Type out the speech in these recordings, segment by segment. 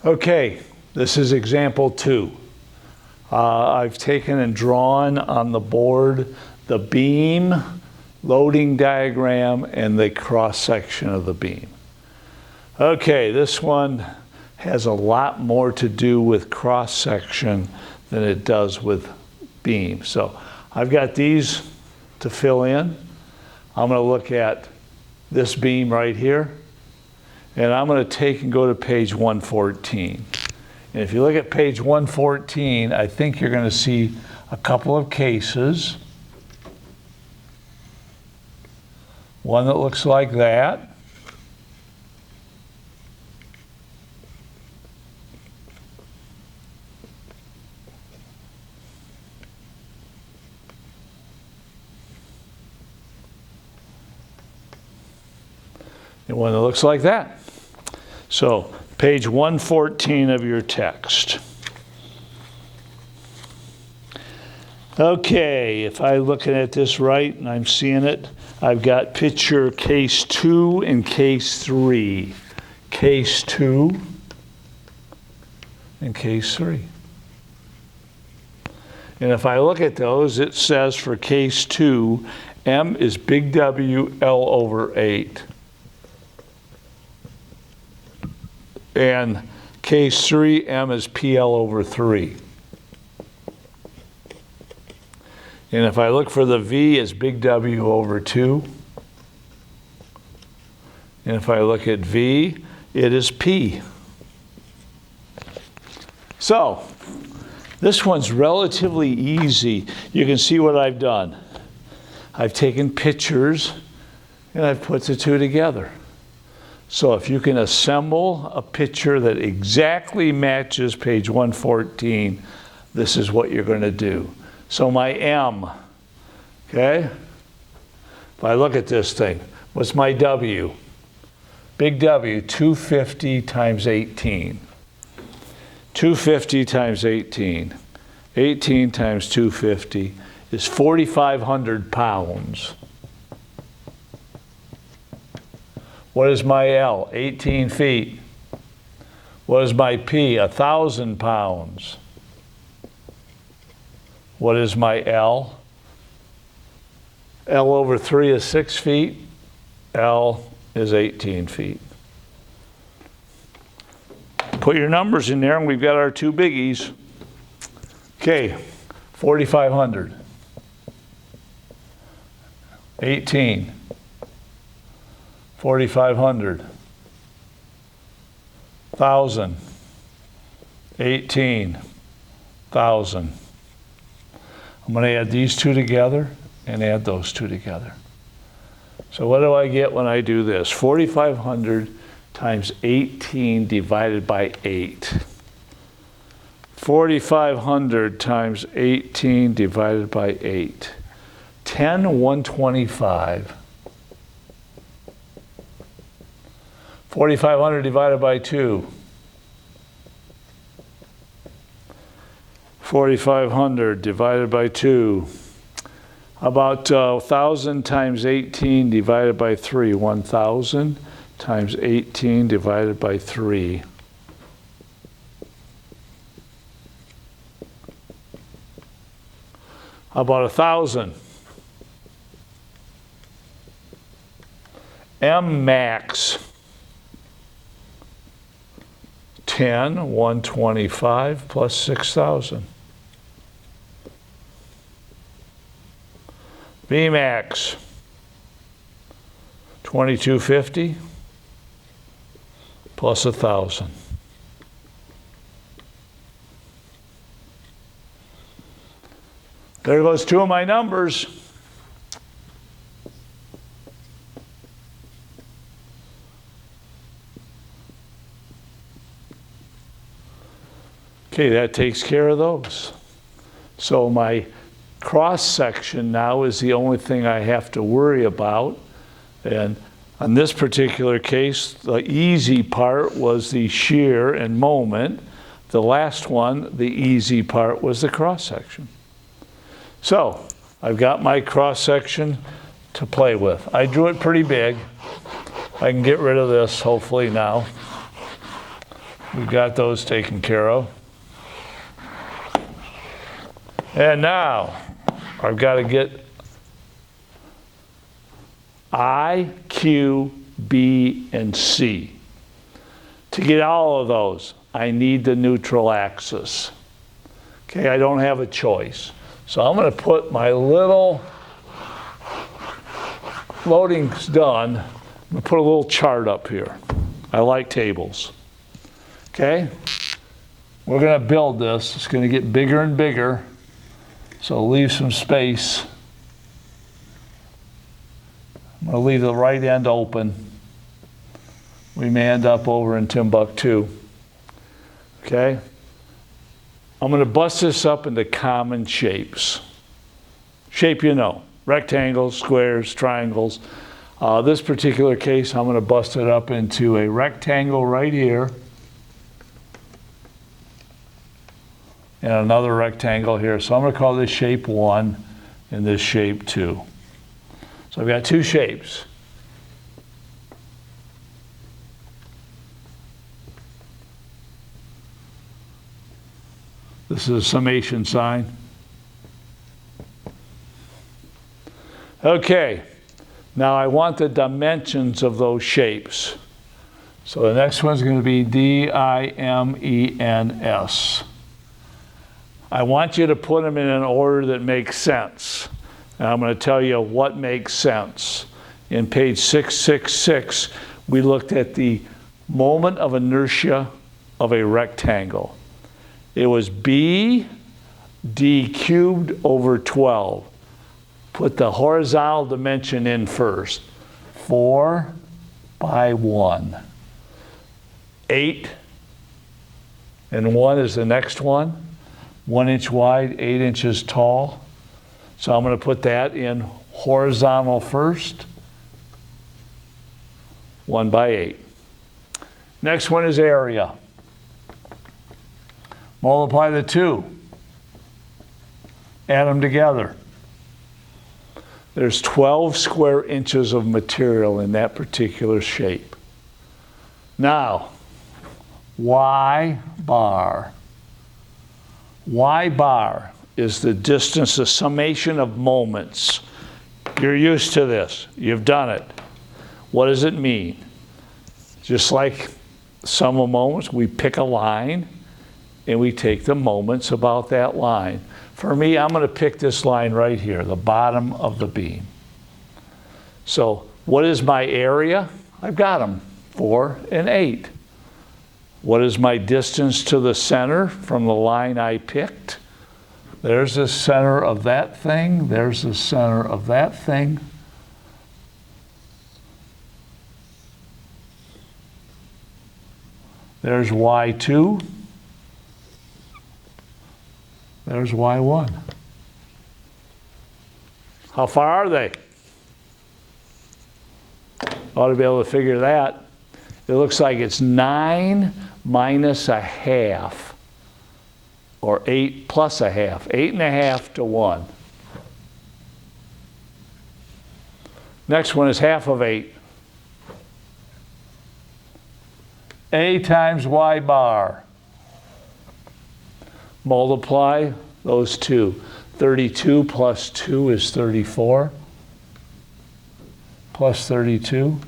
Okay, this is example 2. I've taken and drawn on the board the beam, loading diagram, and the cross-section of the beam. Okay, this one has a lot more to do with cross-section than it does with beam. So I've got these to fill in. I'm going to look at this beam right here, and I'm going to take and go to page 114. And if you look at page 114, I think you're going to see a couple of cases. One that looks like that. And one that looks like that. So, page 114 of your text. Okay, if I'm looking at this right and I'm seeing it, I've got picture case 2 and case 3. Case 2 and case 3. And if I look at those, it says for case 2, M is big W L over 8. And case 3, M is PL over 3. And if I look for the V, it's big W over 2. And if I look at V, it is P. So, this one's relatively easy. You can see what I've done. I've taken pictures and I've put the two together. So if you can assemble a picture that exactly matches page 114, this is what you're going to do. So my M, okay? If I look at this thing, what's my W? Big W, 250 times 18. 250 times 18. 18 times 250 is 4,500 pounds. What is my L? 18 feet. What is my P? 1,000 pounds. What is my L? L over 3 is 6 feet. L is 18 feet. Put your numbers in there and we've got our two biggies. Okay, 4,500. 18. 4,500. 1,000. 18,000. I'm going to add these two together and add those two together. So what do I get when I do this? 4,500 times 18 divided by 8. 4,500 times 18 divided by 8. 10,125. 4,500 divided by 2. 4,500 divided by 2. About 1,000 times 18 divided by 3. 1,000 times 18 divided by 3. About 1,000. M max. 10,125 plus 6,000. V max. 2,250 plus 1,000. There goes two of my numbers. Okay, that takes care of those. So my cross section now is the only thing I have to worry about. And on this particular case, the easy part was the shear and moment. The last one, the easy part, was the cross section. So I've got my cross section to play with. I drew it pretty big. I can get rid of this hopefully now. We got those taken care of. And now I've got to get I, Q, B, and C. To get all of those, I need the neutral axis. Okay, I don't have a choice. So I'm going to put my little loading's done. I'm going to put a little chart up here. I like tables. Okay? We're going to build this. It's going to get bigger and bigger. So leave some space. I'm going to leave the right end open. We may end up over in Timbuktu. Okay? I'm going to bust this up into common shapes. Shape you know. Rectangles, squares, triangles. This particular case, I'm going to bust it up into a rectangle right here. And another rectangle here. So I'm going to call this shape 1 and this shape 2. So I've got two shapes. This is a summation sign. Okay, now I want the dimensions of those shapes. So the next one's going to be D-I-M-E-N-S. I want you to put them in an order that makes sense. And I'm going to tell you what makes sense. In page 666, we looked at the moment of inertia of a rectangle. It was B d cubed over 12. Put the horizontal dimension in first. 4 by 1. 8 and 1 is the next one. 1 inch wide, 8 inches tall. So I'm going to put that in horizontal first. 1 by 8. Next one is area. Multiply the two. Add them together. There's 12 square inches of material in that particular shape. Now, Y bar. Y bar is the distance, the summation of moments. You're used to this. You've done it. What does it mean? Just like sum of moments, we pick a line and we take the moments about that line. For me, I'm going to pick this line right here, the bottom of the beam. So what is my area? I've got them, 4 and 8. What is my distance to the center from the line I picked? There's the center of that thing. There's the center of that thing. There's Y2. There's Y1. How far are they? Ought to be able to figure that. It looks like it's 9 minus a half, or 8 plus a half. 8 and a half to 1. Next one is half of 8. A times Y bar. Multiply those two. 32 plus 2 is 34. Plus 32.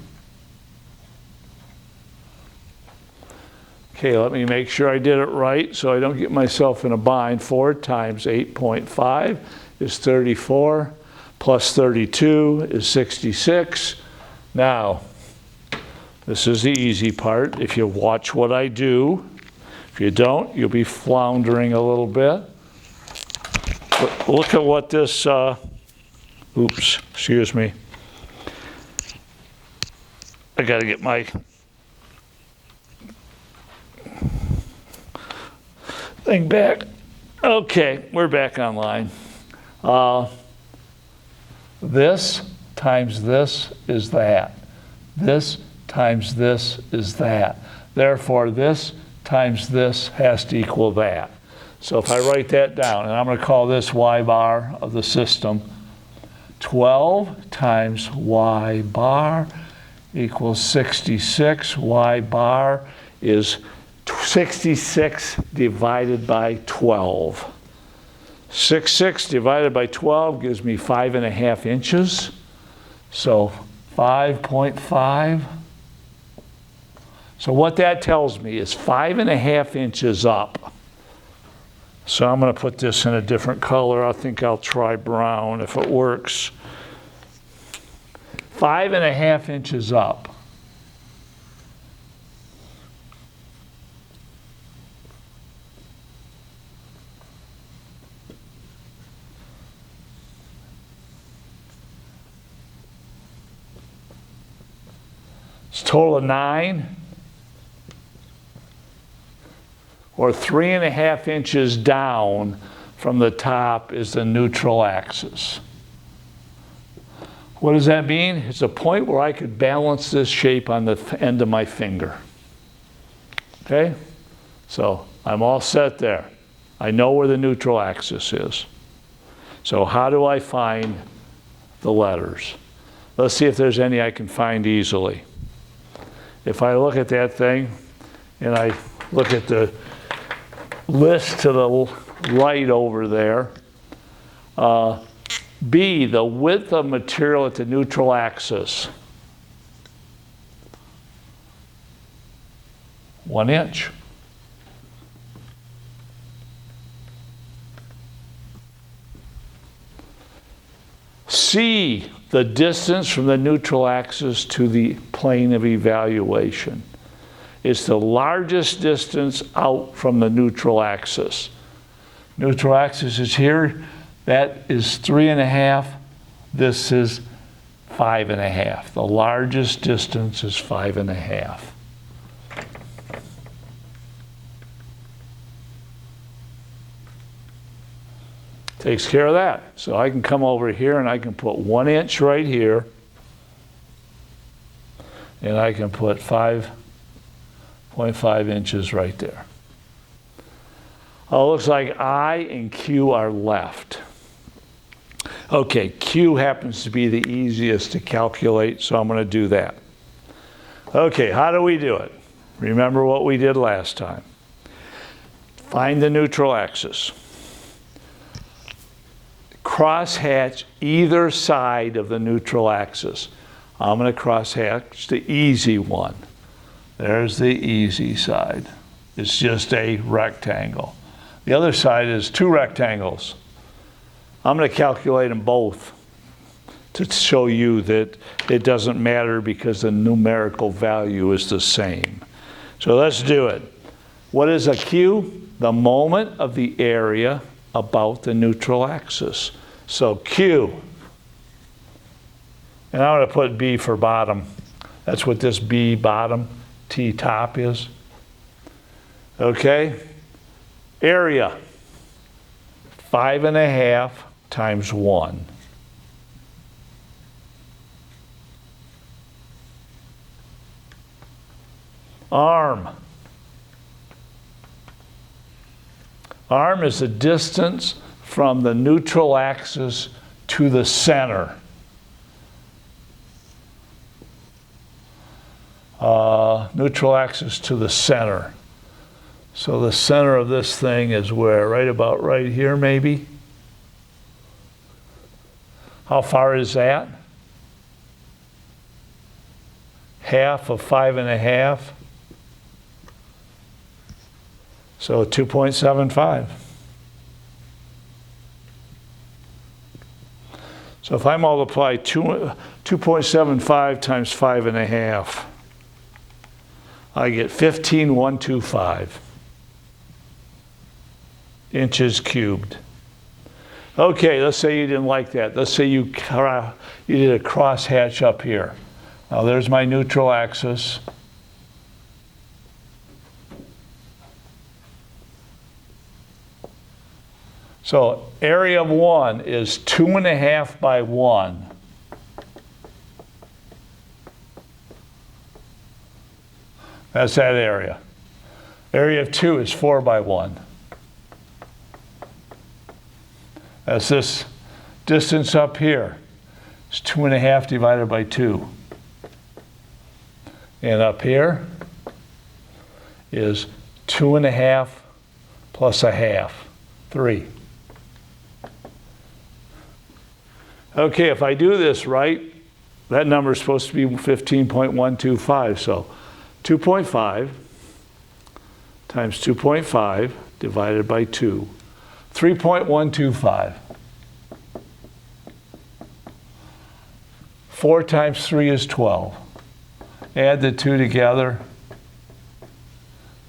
Okay, let me make sure I did it right so I don't get myself in a bind. 4 times 8.5 is 34. Plus 32 is 66. Now, this is the easy part. If you watch what I do, if you don't, you'll be floundering a little bit. But look at what this, oops, excuse me. I got to get my thing back. Okay, we're back online. This times this is that. This times this is that. Therefore, this times this has to equal that. So if I write that down, and I'm going to call this Y bar of the system, 12 times Y bar equals 66. Y bar is 66 divided by 12. 66 divided by 12 gives me 5.5 inches. So 5.5. So what that tells me is 5.5 inches up. So I'm going to put this in a different color. I think I'll try brown if it works. 5.5 inches up. It's a total of 9. Or 3.5 inches down from the top is the neutral axis. What does that mean? It's a point where I could balance this shape on the end of my finger. Okay? So I'm all set there. I know where the neutral axis is. So how do I find the letters? Let's see if there's any I can find easily. If I look at that thing and I look at the list to the right over there, B, the width of material at the neutral axis. 1 inch. C, the distance from the neutral axis to the plane of evaluation. It's the largest distance out from the neutral axis. Neutral axis is here. That is 3.5. This is 5.5. The largest distance is 5.5. Takes care of that. So I can come over here and I can put 1 inch right here. And I can put 5.5 inches right there. Oh, it looks like I and Q are left. Okay, Q happens to be the easiest to calculate, so I'm going to do that. Okay, how do we do it? Remember what we did last time. Find the neutral axis. Crosshatch either side of the neutral axis. I'm going to crosshatch the easy one. There's the easy side. It's just a rectangle. The other side is 2 rectangles. I'm going to calculate them both to show you that it doesn't matter because the numerical value is the same. So let's do it. What is a Q? The moment of the area about the neutral axis. So Q. And I'm going to put B for bottom. That's what this B bottom, T top is. Okay? Area. 5.5 times 1. Arm. Arm is the distance from the neutral axis to the center. Neutral axis to the center. So the center of this thing is where? Right about right here, maybe? How far is that? Half of 5.5. So 2.75. So if I multiply 2.75 times 5.5, I get 15,125 inches cubed. Okay, let's say you didn't like that. Let's say you did a crosshatch up here. Now there's my neutral axis. So area of 1 is 2.5 by 1. That's that area. Area of 2 is 4 by 1. That's this distance up here. It's 2.5 divided by 2. And up here is 2.5 plus a half, 3. Okay, if I do this right, that number is supposed to be 15.125. So 2.5 times 2.5 divided by 2, 3.125. 4 times 3 is 12. Add the two together,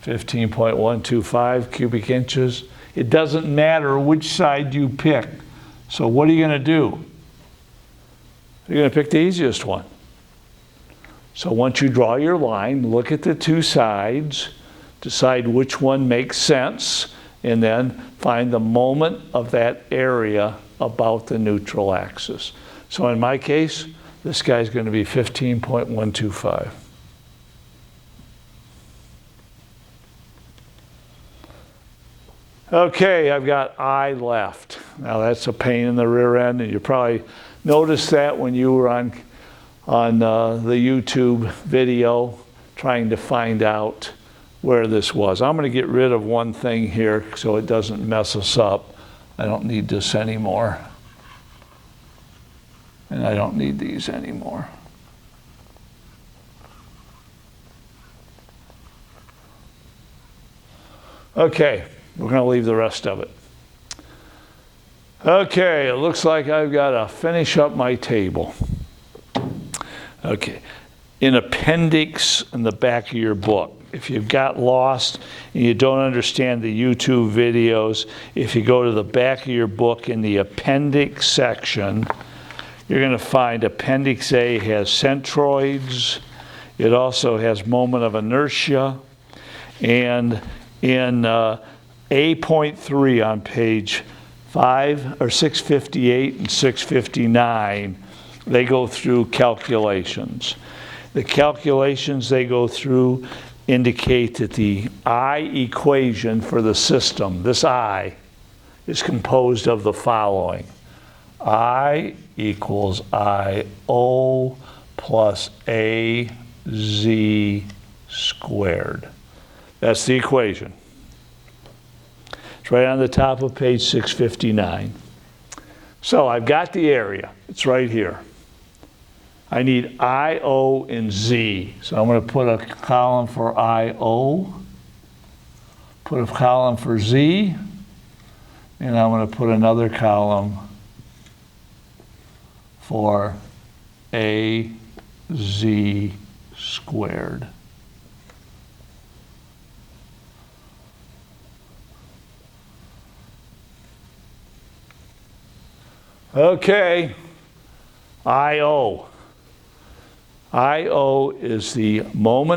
15.125 cubic inches. It doesn't matter which side you pick. So what are you going to do? You're going to pick the easiest one. So once you draw your line, look at the two sides, decide which one makes sense, and then find the moment of that area about the neutral axis. So in my case, this guy's going to be 15.125. Okay, I've got I left. Now that's a pain in the rear end, and you probably noticed that when you were on the YouTube video trying to find out where this was. I'm going to get rid of one thing here so it doesn't mess us up. I don't need this anymore. And I don't need these anymore. Okay, we're going to leave the rest of it. Okay, it looks like I've got to finish up my table. Okay, in appendix in the back of your book, if you've got lost and you don't understand the YouTube videos, if you go to the back of your book in the appendix section, you're going to find Appendix A has centroids. It also has moment of inertia. And in A.3 on page 5 or 658 and 659, they go through calculations. The calculations they go through indicate that the I equation for the system, this I, is composed of the following. I equals I-O plus A-Z squared. That's the equation. It's right on the top of page 659. So I've got the area. It's right here. I need I-O and Z. So I'm going to put a column for I-O, put a column for Z, and I'm going to put another column for AZ squared. Okay, I-O. I-O is the moment